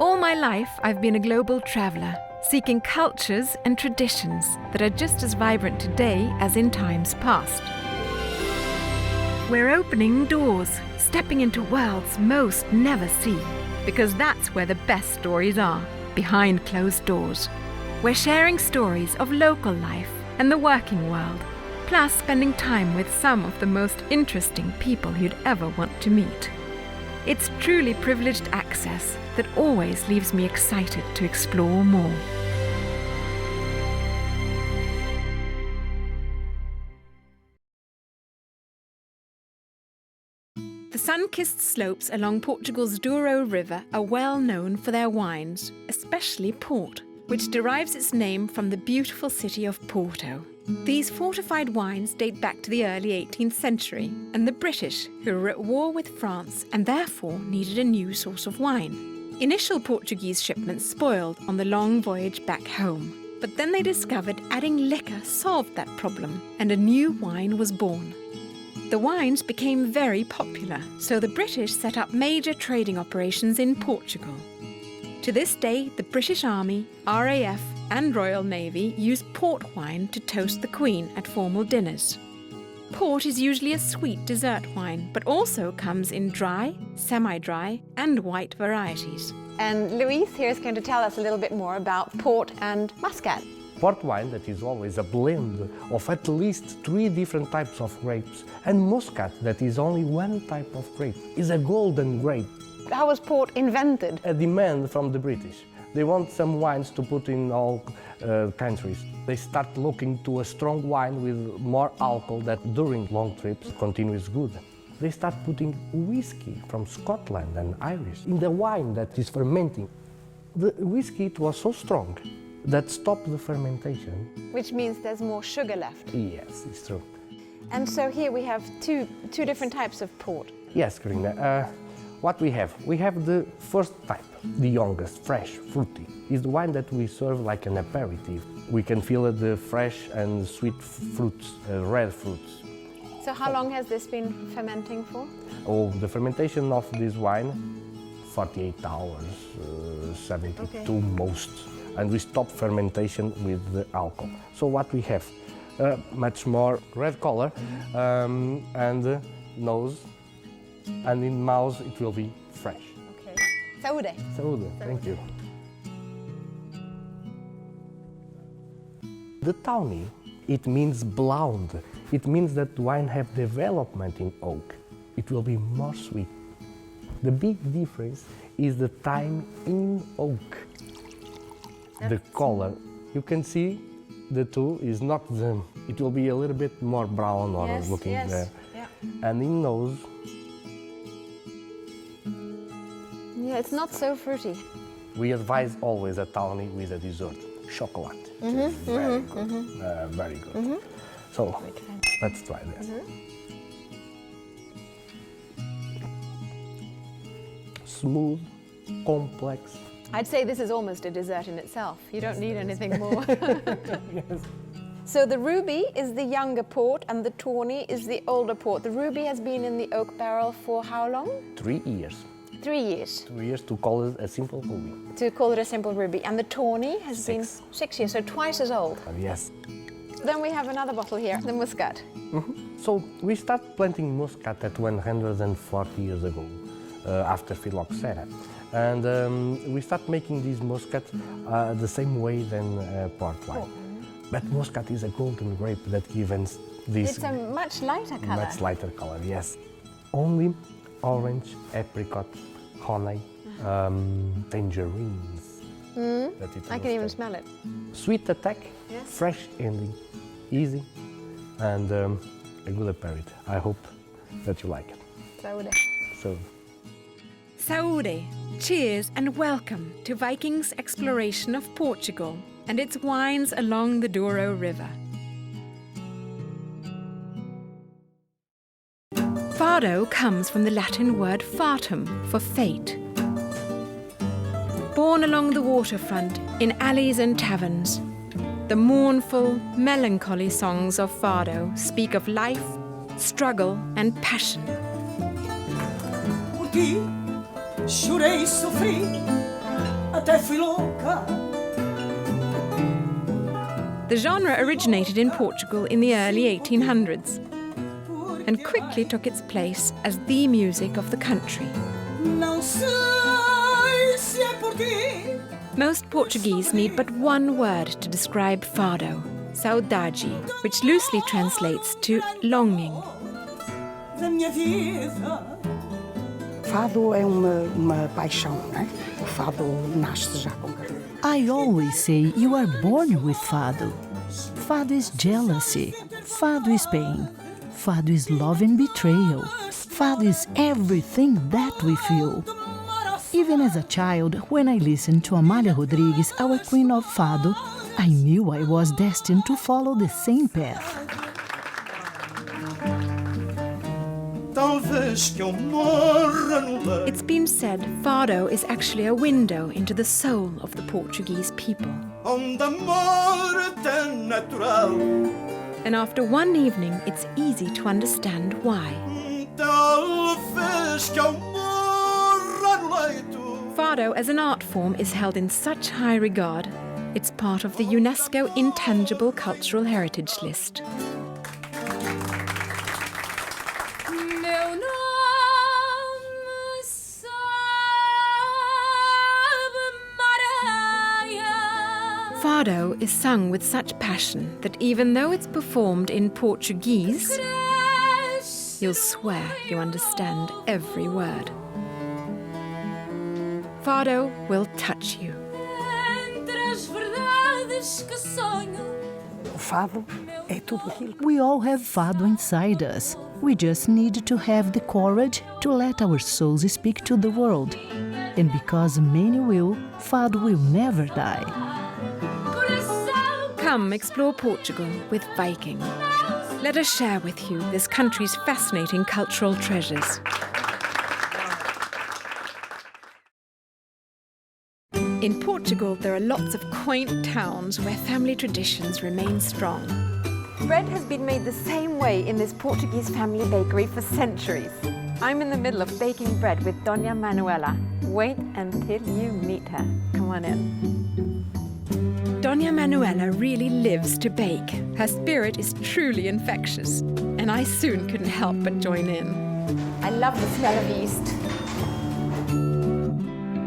All my life, I've been a global traveller, seeking cultures and traditions that are just as vibrant today as in times past. We're opening doors, stepping into worlds most never see, because that's where the best stories are, behind closed doors. We're sharing stories of local life and the working world, plus spending time with some of the most interesting people you'd ever want to meet. It's truly privileged access that always leaves me excited to explore more. The sun-kissed slopes along Portugal's Douro River are well known for their wines, especially port, which derives its name from the beautiful city of Porto. These fortified wines date back to the early 18th century, and the British, who were at war with France and therefore needed a new source of wine. Initial Portuguese shipments spoiled on the long voyage back home, but then they discovered adding liquor solved that problem, and a new wine was born. The wines became very popular, so the British set up major trading operations in Portugal. To this day, the British Army, RAF and Royal Navy use port wine to toast the Queen at formal dinners. Port is usually a sweet dessert wine, but also comes in dry, semi-dry and white varieties. And Luis here is going to tell us a little bit more about port and muscat. Port wine, that is always a blend of at least 3 different types of grapes, and muscat, that is only one type of grape, is a golden grape. How was port invented? A demand from the British. They want some wines to put in all countries. They start looking to a strong wine with more alcohol that during long trips continues good. They start putting whiskey from Scotland and Irish in the wine that is fermenting. The whiskey, it was so strong that stopped the fermentation. Which means there's more sugar left. Yes, it's true. And so here we have two different types of port. Yes, Karine. What we have? We have the first type, the youngest, fresh, fruity. Is the wine that we serve like an aperitif. We can feel the fresh and sweet fruits, red fruits. So how long has this been fermenting for? Oh, the fermentation of this wine, 48 hours, 72 most. And we stop fermentation with the alcohol. So what we have? Much more red color and nose. And in mouth it will be fresh. Okay. Saúde. Saúde, thank you. The tawny, it means blonde. It means that wine have development in oak. It will be more sweet. The big difference is the time in oak. The color, you can see the two is not the, it will be a little bit more brown or looking there. Yeah. And in nose, yeah, it's not so fruity. we advise always a tawny with a dessert, chocolate. Very good, very good. So, let's try this. Smooth, complex. I'd say this is almost a dessert in itself. You don't need anything more. Yes. So the ruby is the younger port and the tawny is the older port. The ruby has been in the oak barrel for how long? 3 years. 3 years. 3 years to call it a simple ruby. To call it a simple ruby. And the tawny has been 6 years, so twice as old. Yes. Then we have another bottle here, the muscat. So we start planting muscat at 140 years ago, after phylloxera. And we start making these muscat the same way than port wine. But muscat is a golden grape that gives this... It's a much lighter color. Much lighter color, yes. Only orange, apricot, honey, tangerines. I can even smell it. Sweet attack, Yes. fresh ending, easy, and a good aperitif. I hope that you like it. Saúde. So. Saúde, cheers and welcome to Vikings' exploration of Portugal and its wines along the Douro River. Fado comes from the Latin word fatum, for fate. Born along the waterfront, in alleys and taverns, the mournful, melancholy songs of Fado speak of life, struggle and passion. Por ti chorei e sofri, The genre originated in Portugal in the early 1800s and quickly took its place as the music of the country. Most Portuguese need but one word to describe fado, saudade, which loosely translates to longing. Fado é uma paixão, né? O fado nasce já com carreira. I always say you are born with fado. Fado is jealousy. Fado is pain. Fado is love and betrayal. Fado is everything that we feel. Even as a child, when I listened to Amália Rodrigues, our queen of fado, I knew I was destined to follow the same path. It's been said fado is actually a window into the soul of the Portuguese people. And after one evening, it's easy to understand why. Fado as an art form is held in such high regard, it's part of the UNESCO Intangible Cultural Heritage List. Fado is sung with such passion that even though it's performed in Portuguese, you'll swear you understand every word. Fado will touch you. O fado é tudo aquilo. We all have fado inside us. We just need to have the courage to let our souls speak to the world. And because many will, fado will never die. Come explore Portugal with Viking. Let us share with you this country's fascinating cultural treasures. In Portugal, there are lots of quaint towns where family traditions remain strong. Bread has been made the same way in this Portuguese family bakery for centuries. I'm in the middle of baking bread with Dona Manuela. Wait until you meet her. Come on in. Dona Manuela really lives to bake. Her spirit is truly infectious, and I soon couldn't help but join in. I love the smell of yeast.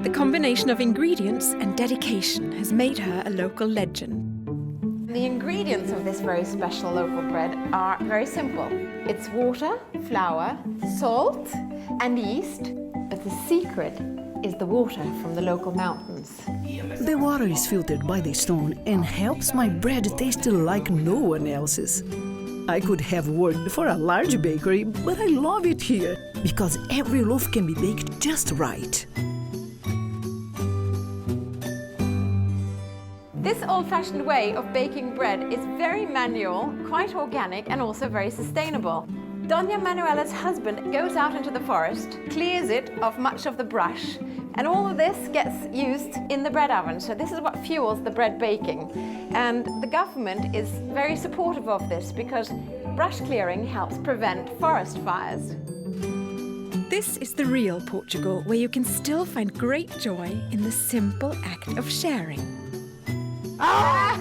The combination of ingredients and dedication has made her a local legend. The ingredients of this very special local bread are very simple. It's water, flour, salt, and yeast, but the secret is the water from the local mountains. The water is filtered by the stone and helps my bread taste like no one else's. I could have worked for a large bakery, but I love it here because every loaf can be baked just right. This old-fashioned way of baking bread is very manual, quite organic, and also very sustainable. Dona Manuela's husband goes out into the forest, clears it of much of the brush, and all of this gets used in the bread oven. So this is what fuels the bread baking. And the government is very supportive of this because brush clearing helps prevent forest fires. This is the real Portugal, where you can still find great joy in the simple act of sharing. Ah!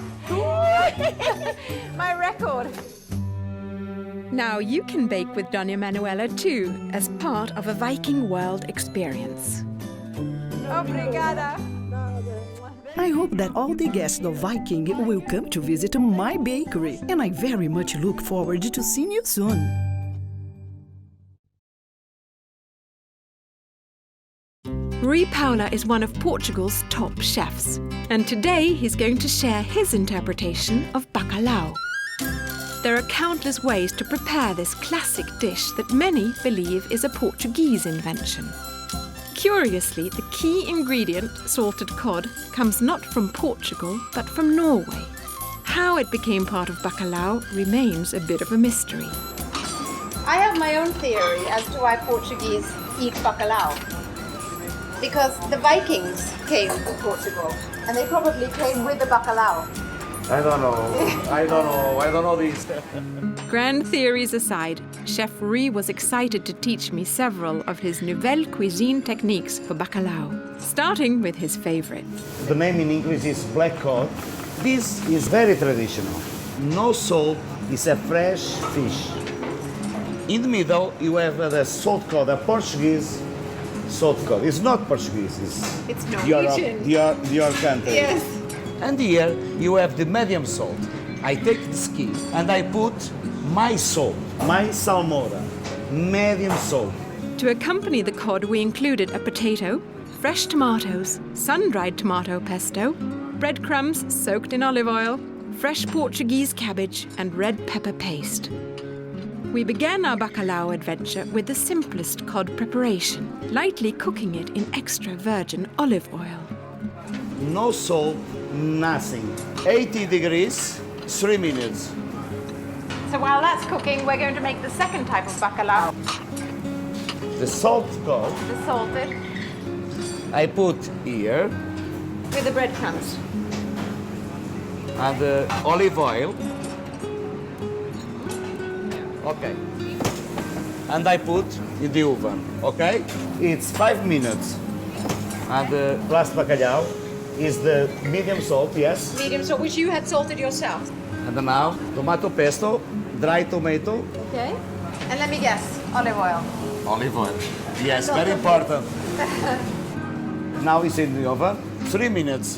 My record! Now you can bake with Dona Manuela too, as part of a Viking world experience. Obrigada! I hope that all the guests of Viking will come to visit my bakery, and I very much look forward to seeing you soon. Rui Paula is one of Portugal's top chefs, and today he's going to share his interpretation of bacalhau. There are countless ways to prepare this classic dish that many believe is a Portuguese invention. Curiously, the key ingredient, salted cod, comes not from Portugal, but from Norway. How it became part of bacalhau remains a bit of a mystery. I have my own theory as to why Portuguese eat bacalhau. Because the Vikings came to Portugal, and they probably came with the bacalhau. I don't know this. Grand theories aside, Chef Rui was excited to teach me several of his nouvelle cuisine techniques for bacalhau, starting with his favorite. The name in English is black cod. This is very traditional. No salt, it's a fresh fish. In the middle, you have the salt cod, a Portuguese salt cod. It's not Portuguese, It's Norwegian. Your country. Yes. And here you have the medium salt. I take the skin and I put my salt, my salmoura, medium salt. To accompany the cod, we included a potato, fresh tomatoes, sun-dried tomato pesto, breadcrumbs soaked in olive oil, fresh Portuguese cabbage, and red pepper paste. We began our bacalhau adventure with the simplest cod preparation, lightly cooking it in extra virgin olive oil. No salt, nothing. 80 degrees, 3 minutes. So while that's cooking, we're going to make the second type of bacalhau, The salt cod, the salted, I put here, with the breadcrumbs. and the olive oil. Okay. And I put in the oven, okay? It's 5 minutes. And the last bacalhau is the medium salt, yes? Medium salt, which you had salted yourself. And now, tomato pesto, dry tomato, Okay. And let me guess, olive oil. olive oil. Yes, very important. Now it's in the oven, 3 minutes.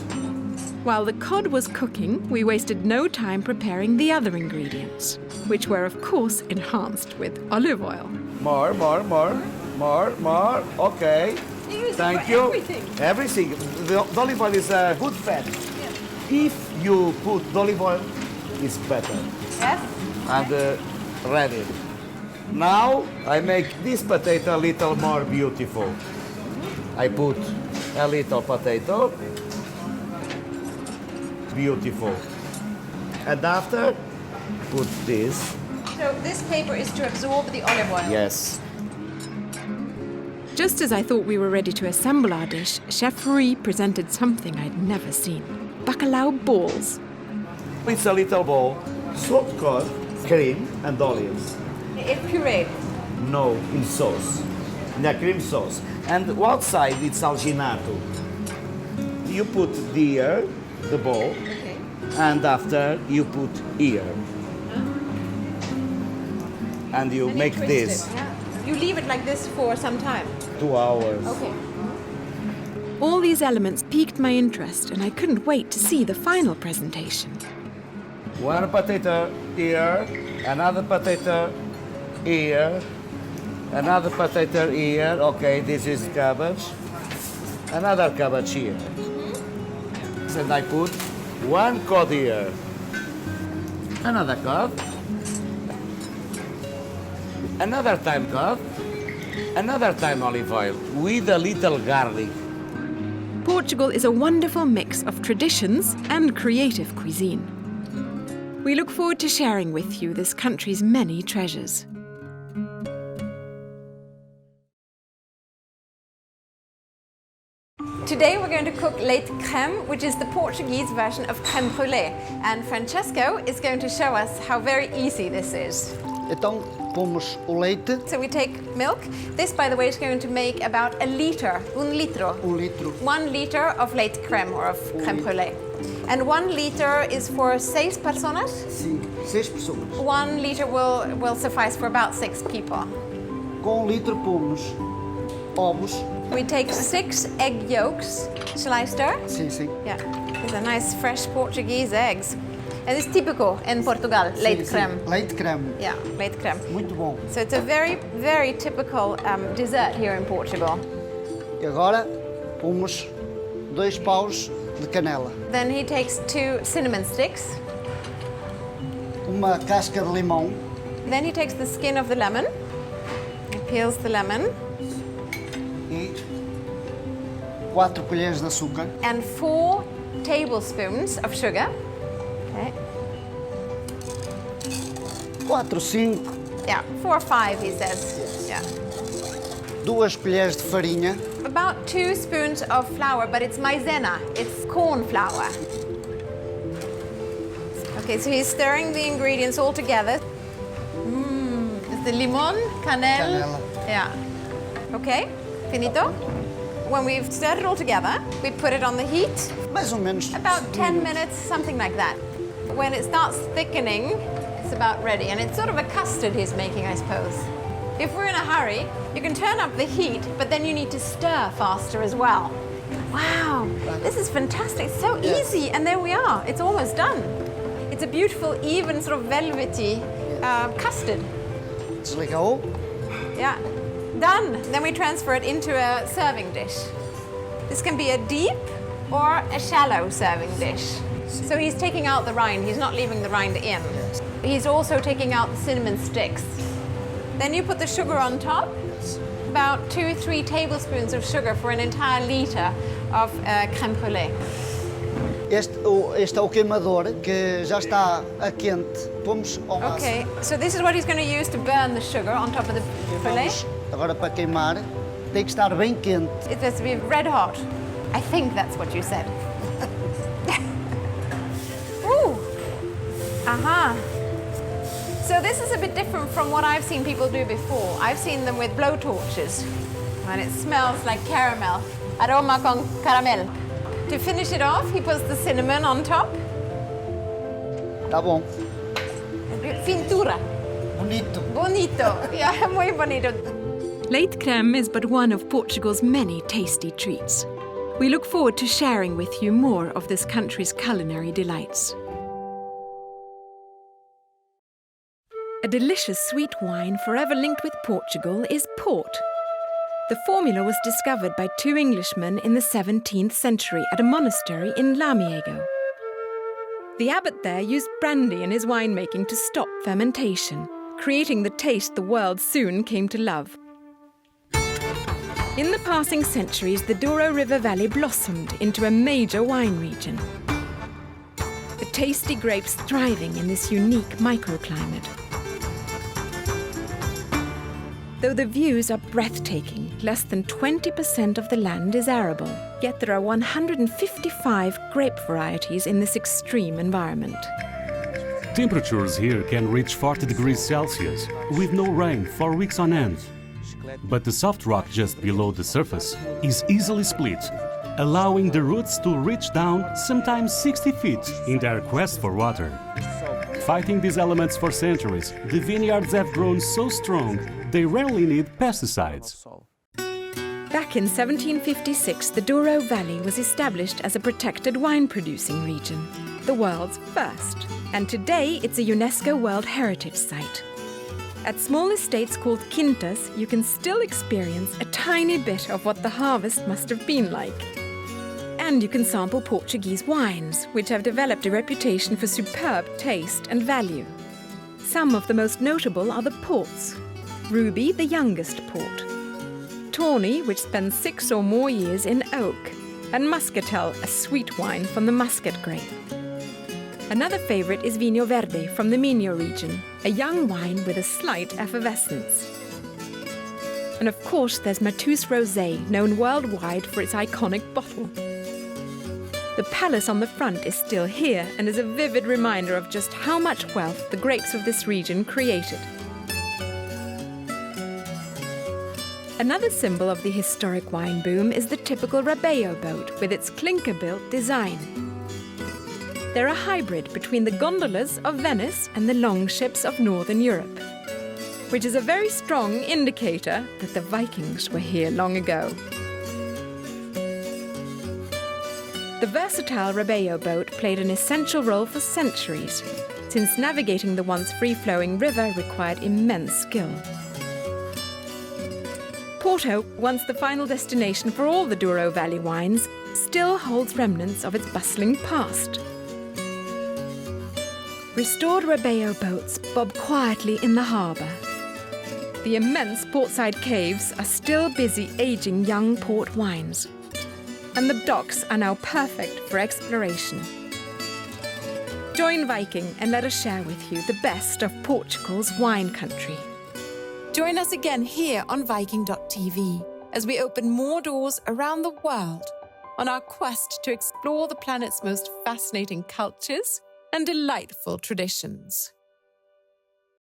While the cod was cooking, we wasted no time preparing the other ingredients, which were of course enhanced with olive oil. More. Okay. You use it Thank for you. everything. Everything. The olive oil is a good fat. If you put olive oil, it's better. Yes? And ready. Now I make this potato a little more beautiful. I put a little potato. Beautiful. And after, put this. So this paper is to absorb the olive oil. Yes. Just as I thought we were ready to assemble our dish, Chef Rui presented something I'd never seen. Bacalhau balls. It's a little bowl, salt cod, cream and olives. It's pureed. No, in sauce, in a cream sauce. And outside it's alginato. You put here, the bowl, Okay. and after you put here. And you And make twist this it, yeah. You leave it like this for some time. 2 hours. Okay. All these elements piqued my interest, and I couldn't wait to see the final presentation. One potato here, another potato here, another potato here. Okay, this is cabbage. Another cabbage here. And I put one cod here. Another cod. Another time cod. Another time olive oil with a little garlic. Portugal is a wonderful mix of traditions and creative cuisine. We look forward to sharing with you this country's many treasures. Today we're going to cook leite crème, which is the Portuguese version of crème brûlée. And Francesco is going to show us how very easy this is. Então, pomos o leite, So we take milk. This, by the way, is going to make about a liter, un litro. 1 litro. 1 liter of leite crème or of crème brûlée. And 1 liter is for 6 personas. Sim, 6 pessoas. 1 liter will suffice for about 6 people. Com 1 litro pomos ovos. We take 6 egg yolks. Shall I stir? Sim, sim. Yeah. These are nice fresh Portuguese eggs. And it's typical in Portugal, leite Sim, sim. crème. Leite creme. Yeah, leite crème. Muito bom. So it's a very, very typical dessert here in Portugal. E agora pomos 2 paus de canela. Then he takes 2 cinnamon sticks. Uma casca de limão. Then he takes the skin of the lemon. He peels the lemon. E 4 colheres de açúcar. And 4 tablespoons of sugar. Okay. 4, 5. Yeah, 4 or 5, he says. Yeah. 2 colheres de farinha. About 2 spoons of flour, but it's maizena. It's corn flour. Okay, so he's stirring the ingredients all together. It's the limon, canel. Canela. Yeah. Okay, finito. When we've stirred it all together, we put it on the heat. Mais ou menos. About 10 minutes, something like that. When it starts thickening, it's about ready. And it's sort of a custard he's making, I suppose. If we're in a hurry, you can turn up the heat, but then you need to stir faster as well. Wow, this is fantastic. It's so easy. And there we are. It's almost done. It's a beautiful, even sort of velvety custard. Desligou. Yeah, done. Then we transfer it into a serving dish. This can be a deep or a shallow serving dish. So he's taking out the rind. He's not leaving the rind in. He's also taking out the cinnamon sticks. Then you put the sugar on top. About 2-3 tablespoons of sugar for an entire liter of crème brûlée. Este é o queimador que já está a quente. Pomos ao máximo. Okay, so this is what he's going to use to burn the sugar on top of the brûlée. Agora para queimar, tem que estar bem quente. It has to be red hot. I think that's what you said. Ooh. Aha. So this is a bit different from what I've seen people do before. I've seen them with blowtorches, and it smells like caramel. Aroma con caramel. To finish it off, he puts the cinnamon on top. Tá bom. Fintura. Bonito. Bonito. Yeah, muy bonito. Leite crème is but one of Portugal's many tasty treats. We look forward to sharing with you more of this country's culinary delights. A delicious sweet wine forever linked with Portugal is port. The formula was discovered by 2 Englishmen in the 17th century at a monastery in Lamiego. The abbot there used brandy in his winemaking to stop fermentation, creating the taste the world soon came to love. In the passing centuries, the Duoro River Valley blossomed into a major wine region. The tasty grapes thriving in this unique microclimate. Though the views are breathtaking, less than 20% of the land is arable, yet there are 155 grape varieties in this extreme environment. Temperatures here can reach 40 degrees Celsius, with no rain for weeks on end. But the soft rock just below the surface is easily split, allowing the roots to reach down sometimes 60 feet in their quest for water. Fighting these elements for centuries, the vineyards have grown so strong they rarely need pesticides. Back in 1756, the Douro Valley was established as a protected wine-producing region, the world's first. And today it's a UNESCO World Heritage Site. At small estates called quintas, you can still experience a tiny bit of what the harvest must have been like. And you can sample Portuguese wines, which have developed a reputation for superb taste and value. Some of the most notable are the ports. Ruby, the youngest port. Tawny, which spends 6 or more years in oak. And Muscatel, a sweet wine from the muscat grape. Another favourite is Vinho Verde from the Minho region, a young wine with a slight effervescence. And of course there's Mateus Rosé, known worldwide for its iconic bottle. The palace on the front is still here and is a vivid reminder of just how much wealth the grapes of this region created. Another symbol of the historic wine boom is the typical Rebello boat with its clinker-built design. They're a hybrid between the gondolas of Venice and the longships of Northern Europe, which is a very strong indicator that the Vikings were here long ago. The versatile Rebello boat played an essential role for centuries, since navigating the once free-flowing river required immense skill. Porto, once the final destination for all the Douro Valley wines, still holds remnants of its bustling past. Restored Rebello boats bob quietly in the harbour. The immense portside caves are still busy aging young port wines. And the docks are now perfect for exploration. Join Viking and let us share with you the best of Portugal's wine country. Join us again here on Viking.TV as we open more doors around the world on our quest to explore the planet's most fascinating cultures and delightful traditions.